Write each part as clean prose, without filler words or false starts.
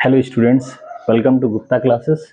Hello students, welcome to Gupta classes.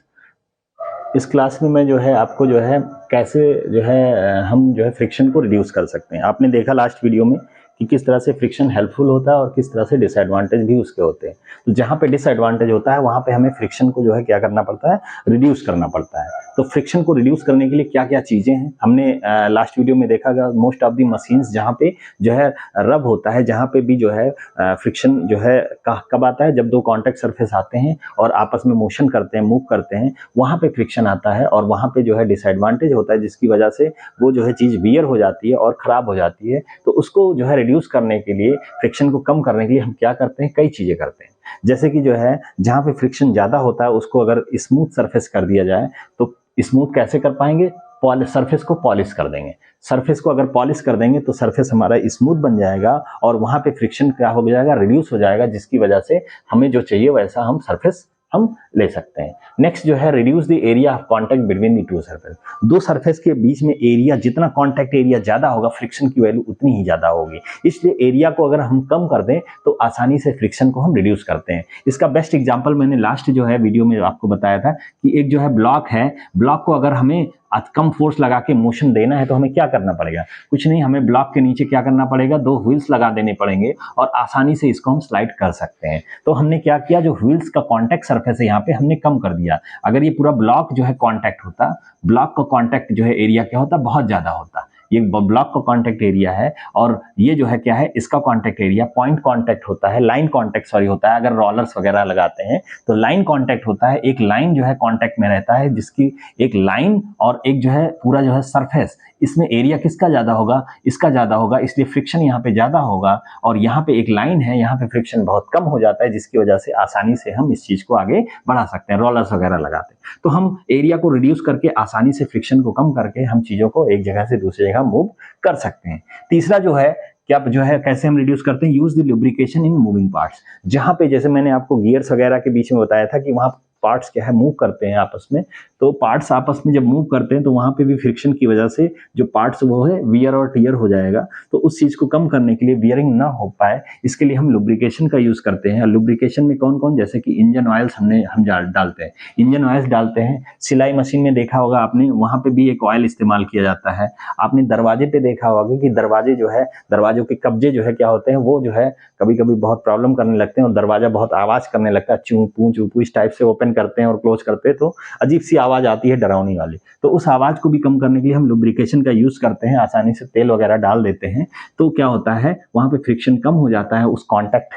इस class में मैं जो है आपको जो है कैसे जो है हम जो है फ्रिक्शन को रिड्यूस कर सकते हैं। आपने देखा लास्ट वीडियो में कि किस तरह से फ्रिक्शन हेल्पफुल होता है और किस तरह से डिसएडवांटेज भी उसके होते हैं। तो जहाँ पे डिसएडवांटेज होता है वहाँ पे हमें फ्रिक्शन को जो है क्या करना पड़ता है, रिड्यूस करना पड़ता है। तो फ्रिक्शन को रिड्यूस करने के लिए क्या क्या चीज़ें हैं, हमने लास्ट वीडियो में देखा गया। मोस्ट ऑफ दी मशीन्स जहाँ पे जो है रब होता है, जहाँ पे भी जो है फ्रिक्शन जो है कब आता है, जब दो कॉन्टैक्ट सरफेस आते हैं और आपस में मोशन करते हैं, मूव करते हैं, वहाँ पे फ्रिक्शन आता है और वहाँ पे जो है डिसएडवांटेज होता है, जिसकी वजह से वो जो है चीज़ वियर हो जाती है और ख़राब हो जाती है। तो उसको जो है रिड्यूस करने के लिए, फ्रिक्शन को कम करने के लिए हम क्या करते हैं, कई चीज़ें करते हैं। जैसे कि जो है जहाँ पे फ्रिक्शन ज़्यादा होता है उसको अगर स्मूथ सरफेस कर दिया जाए, तो स्मूथ कैसे कर पाएंगे, सरफेस को पॉलिश कर देंगे। सरफेस को अगर पॉलिश कर देंगे तो सरफेस हमारा स्मूथ बन जाएगा और वहाँ पे फ्रिक्शन क्या हो जाएगा, रिड्यूस हो जाएगा, जिसकी वजह से हमें जो चाहिए वैसा हम सरफेस हम ले सकते हैं। नेक्स्ट जो है reduce the area of contact between the two surface. दो सरफेस के बीच में एरिया, जितना कांटेक्ट एरिया ज्यादा होगा फ्रिक्शन की वैल्यू उतनी ही ज्यादा होगी। इसलिए एरिया को अगर हम कम कर दें तो आसानी से फ्रिक्शन को हम रिड्यूस करते हैं। इसका बेस्ट एग्जांपल मैंने लास्ट जो है वीडियो में आपको बताया था कि एक जो है ब्लॉक है, ब्लॉक को अगर हमें कम फोर्स लगा के मोशन देना है तो हमें क्या करना पड़ेगा, कुछ नहीं, हमें ब्लॉक के नीचे क्या करना पड़ेगा, दो व्हील्स लगा देने पड़ेंगे और आसानी से इसको हम स्लाइड कर सकते हैं। तो हमने क्या किया, जो व्हील्स का कांटेक्ट सरफेस है यहाँ पे हमने कम कर दिया। अगर ये पूरा ब्लॉक जो है कांटेक्ट होता, ब्लॉक का कांटेक्ट जो है एरिया क्या होता, बहुत ज्यादा होता। ये ब्लॉक का कांटेक्ट एरिया है और ये जो है क्या है, इसका कांटेक्ट एरिया पॉइंट कांटेक्ट होता है, लाइन कांटेक्ट सॉरी होता है। अगर रोलर्स वगैरह लगाते हैं तो लाइन कांटेक्ट होता है, एक लाइन जो है कांटेक्ट में रहता है, जिसकी एक लाइन और एक जो है पूरा जो है सरफेस, इसमें एरिया किसका ज्यादा होगा, इसका ज्यादा होगा, इसलिए फ्रिक्शन यहाँ पे ज्यादा होगा। और यहाँ पे एक लाइन है, यहाँ पे फ्रिक्शन बहुत कम हो जाता है, जिसकी वजह से आसानी से हम इस चीज को आगे बढ़ा सकते हैं, रोलर्स वगैरह लगाते हैं। तो हम एरिया को रिड्यूस करके आसानी से फ्रिक्शन को कम करके हम चीजों को एक जगह से दूसरी जगह मूव कर सकते हैं। तीसरा जो है क्या जो है कैसे हम रिड्यूस करते हैं, use the lubrication in moving parts. जहां पे जैसे मैंने आपको गियर्स वगैरह के बीच में बताया था कि वहां पार्ट्स क्या है, मूव करते हैं आपस में। तो पार्ट्स आपस में जब मूव करते हैं तो वहां पे भी फ्रिक्शन की वजह से जो पार्ट्स वो है वियर और टियर हो जाएगा। तो उस चीज को कम करने के लिए, वियरिंग ना हो पाए, इसके लिए हम लुब्रिकेशन का यूज करते हैं। लुब्रिकेशन में कौन कौन, जैसे कि इंजन ऑयल्स हम डालते हैं, इंजन ऑयल्स डालते हैं। सिलाई मशीन में देखा होगा आपने, वहां पे भी एक ऑयल इस्तेमाल किया जाता है। आपने दरवाजे पे देखा होगा कि दरवाजे जो है, दरवाजों के कब्जे जो है क्या होते हैं, वो जो है कभी कभी बहुत प्रॉब्लम करने लगते हैं और दरवाजा बहुत आवाज करने लगता है, चू पू चू पू इस टाइप से ओपन करते हैं और क्लोज करते हैं तो अजीब सी आवाज आती है, डरावनी वाली। तो उस आवाज को भी कम करने के लिए हम लुब्रिकेशन का यूज करते हैं, आसानी से तेल वगैरह डाल देते हैं। तो क्या होता है, वहां पे फ्रिक्शन कम हो जाता है उस कॉन्टैक्ट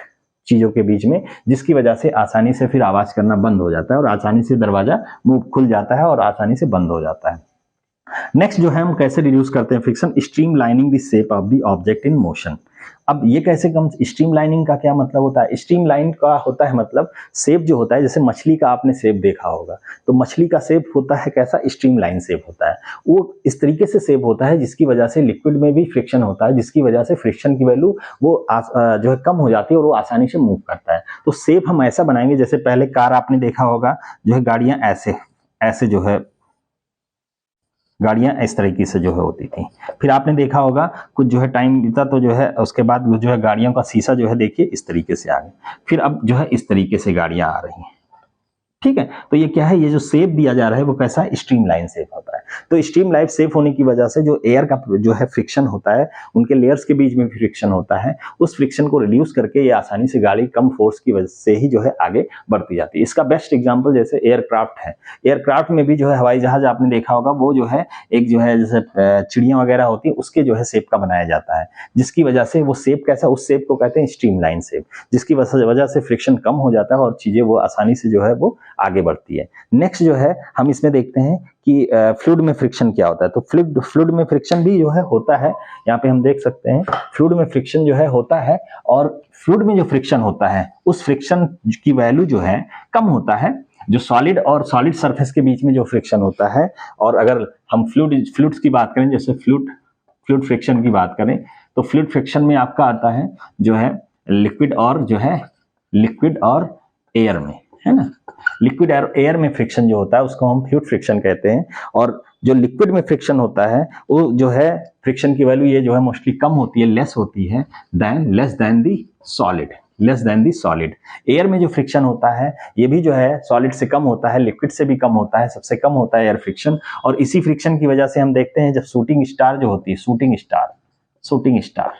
चीजों के बीच में, जिसकी वजह से आसानी से फिर आवाज करना बंद हो जाता है और आसानी से दरवाजा मुंह खुल जाता है और आसानी से बंद हो जाता है। नेक्स्ट जो है हम कैसे रिड्यूस करते हैं friction, stream lining the shape of the object in motion. अब ये कैसे कम, स्ट्रीम लाइनिंग का क्या मतलब होता है, स्ट्रीम लाइन का होता है मतलब शेप जो होता है, जैसे मछली का आपने शेप देखा होगा, तो मछली का शेप होता है कैसा, स्ट्रीम लाइन शेप होता है। वो इस तरीके से शेप होता है जिसकी वजह से लिक्विड में भी फ्रिक्शन होता है, जिसकी वजह से फ्रिक्शन की वैल्यू वो जो है कम हो जाती है और वो आसानी से मूव करता है। तो शेप हम ऐसा बनाएंगे, जैसे पहले कार आपने देखा होगा, जो है गाड़ियां ऐसे ऐसे जो है गाड़ियां इस तरीके से जो है होती थी। फिर आपने देखा होगा कुछ जो है टाइम बीता तो जो है उसके बाद जो है गाड़ियों का शीशा जो है देखिए इस तरीके से आ गया, फिर अब जो है इस तरीके से गाड़ियां आ रही हैं, ठीक है। तो ये क्या है, ये जो शेप दिया जा रहा है वो कैसा है, स्ट्रीम लाइन शेप होता है। तो स्ट्रीम लाइन शेप होने की वजह से जो एयर का जो है फ्रिक्शन होता है, उनके लेयर्स के बीच में फ्रिक्शन होता है, उस फ्रिक्शन को रिड्यूस करके ये आसानी से गाड़ी कम फोर्स की वजह से ही जो है आगे बढ़ती जाती है। इसका बेस्ट एग्जांपल जैसे एयरक्राफ्ट है। एयरक्राफ्ट में भी जो है हवाई जहाज आपने देखा होगा, वो जो है एक जो है जैसे चिड़िया वगैरह होती है उसके जो है शेप का बनाया जाता है, जिसकी वजह से वो शेप कैसा, उस शेप को कहते हैं स्ट्रीम लाइन शेप, जिसकी वजह से फ्रिक्शन कम हो जाता है और चीजें वो आसानी से जो है वो आगे बढ़ती है। नेक्स्ट जो है हम इसमें देखते हैं कि फ्लूइड में फ्रिक्शन क्या होता है। तो फ्लूइड में फ्रिक्शन भी जो है होता है, यहाँ पे हम देख सकते हैं फ्लूइड में फ्रिक्शन जो है होता है, और फ्लूइड में जो फ्रिक्शन होता है उस फ्रिक्शन की वैल्यू जो है कम होता है, जो सॉलिड और सॉलिड सरफेस के बीच में जो फ्रिक्शन होता है। और अगर हम फ्लूइड्स की बात करें, जैसे फ्लूइड फ्रिक्शन की बात करें, तो फ्लूइड फ्रिक्शन में आपका आता है जो है लिक्विड और एयर में, है ना। लिक्विड और एयर में फ्रिक्शन जो होता है उसको हम फ्लूइड फ्रिक्शन कहते हैं, और जो लिक्विड में फ्रिक्शन होता है वो जो है फ्रिक्शन की वैल्यू ये जो है मोस्टली कम होती है, लेस होती है लेस देन दी सॉलिड, लेस देन दी सॉलिड। एयर में जो फ्रिक्शन होता है ये भी जो है सॉलिड से कम होता है, लिक्विड से भी कम होता है, सबसे कम होता है एयर फ्रिक्शन। और इसी फ्रिक्शन की वजह से हम देखते हैं जब शूटिंग स्टार जो होती है, शूटिंग स्टार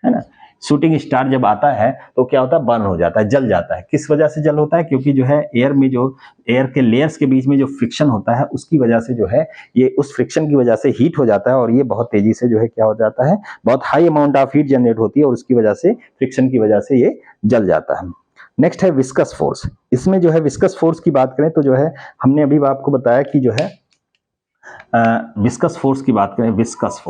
है ना, शूटिंग स्टार जब आता है तो क्या होता है, बर्न हो जाता है, जल जाता है। किस वजह से जल होता है, क्योंकि जो है एयर में जो एयर के लेयर्स के बीच में जो फ्रिक्शन होता है उसकी वजह से जो है ये उस फ्रिक्शन की वजह से हीट हो जाता है और ये बहुत तेजी से जो है क्या हो जाता है, बहुत high amount of heat generate होती है और उसकी वजह से, फ्रिक्शन की वजह से ये जल जाता है। नेक्स्ट है विस्कस फोर्स। इसमें जो है विस्कस फोर्स की बात करें तो जो है हमने अभी आपको बताया कि जो है विस्कस फोर्स की बात करें, विस्कस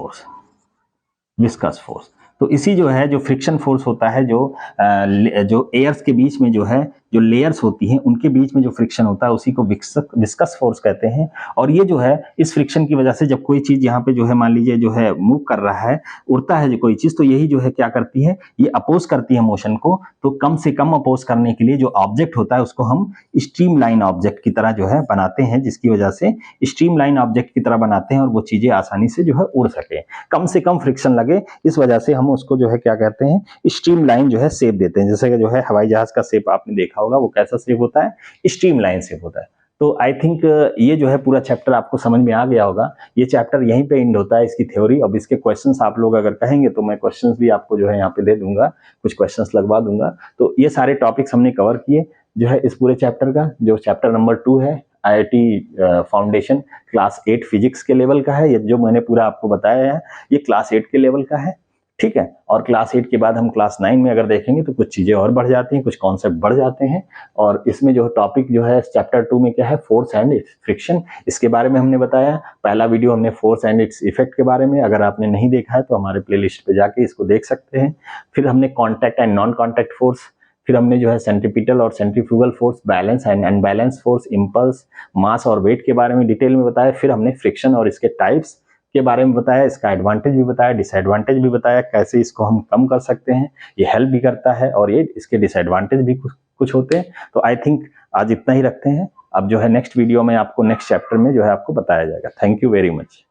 फोर्स तो इसी जो है जो फ्रिक्शन फोर्स होता है, जो एयर्स के बीच में जो है जो लेयर्स होती हैं उनके बीच में जो फ्रिक्शन होता है उसी को विस्कस फोर्स कहते हैं। और ये जो है इस फ्रिक्शन की वजह से जब कोई चीज यहाँ पे जो है मान लीजिए जो है मूव कर रहा है, उड़ता है जो कोई चीज, तो यही जो है क्या करती है, ये अपोज करती है मोशन को। तो कम से कम अपोज करने के लिए जो ऑब्जेक्ट होता है उसको हम स्ट्रीमलाइन ऑब्जेक्ट की तरह जो है बनाते हैं, जिसकी वजह से स्ट्रीमलाइन ऑब्जेक्ट की तरह बनाते हैं और वो चीजें आसानी से जो है उड़ सके, कम से कम फ्रिक्शन लगे। इस वजह से हम उसको जो है क्या कहते हैं, स्ट्रीमलाइन जो है शेप देते हैं। जैसे कि जो है हवाई जहाज का शेप आपने देखा होगा, वो कैसा शेप होता है, स्ट्रीमलाइन शेप होता है। तो आई थिंक ये जो है पूरा चैप्टर आपको समझ में आ गया होगा। ये चैप्टर यहीं पे एंड होता है, इसकी थ्योरी। अब इसके क्वेश्चंस आप लोग अगर कहेंगे तो मैं क्वेश्चंस भी आपको जो है यहाँ पे दे दूंगा, कुछ क्वेश्चंस लगवा दूंगा। तो ये सारे टॉपिक्स हमने कवर किए जो है इस पूरे चैप्टर का, जो चैप्टर नंबर 2 है IIT फाउंडेशन, क्लास 8 फिजिक्स के लेवल का है। ये जो मैंने पूरा आपको बताया है ये क्लास 8 के लेवल का है, ठीक है। और क्लास 8 के बाद हम क्लास 9 में अगर देखेंगे तो कुछ चीजें और बढ़ जाती हैं, कुछ कॉन्सेप्ट बढ़ जाते हैं। और इसमें जो टॉपिक जो है चैप्टर 2 में क्या है, फोर्स एंड इट्स फ्रिक्शन, इसके बारे में हमने बताया। पहला वीडियो हमने फोर्स एंड इट्स इफेक्ट के बारे में, अगर आपने नहीं देखा है तो हमारे प्लेलिस्ट पे जाके इसको देख सकते हैं। फिर हमने contact and non contact force, फिर हमने जो है सेंट्रीपिटल और centrifugal force, balance and unbalance force, impulse, mass और वेट के बारे में डिटेल में बताया। फिर हमने फ्रिक्शन और इसके टाइप्स के बारे में बताया, इसका एडवांटेज भी बताया, डिसएडवांटेज भी बताया, कैसे इसको हम कम कर सकते हैं, ये हेल्प भी करता है और ये इसके डिसएडवांटेज भी कुछ होते हैं। तो आई थिंक आज इतना ही रखते हैं। अब जो है नेक्स्ट वीडियो में आपको नेक्स्ट चैप्टर में जो है आपको बताया जाएगा। Thank you very much.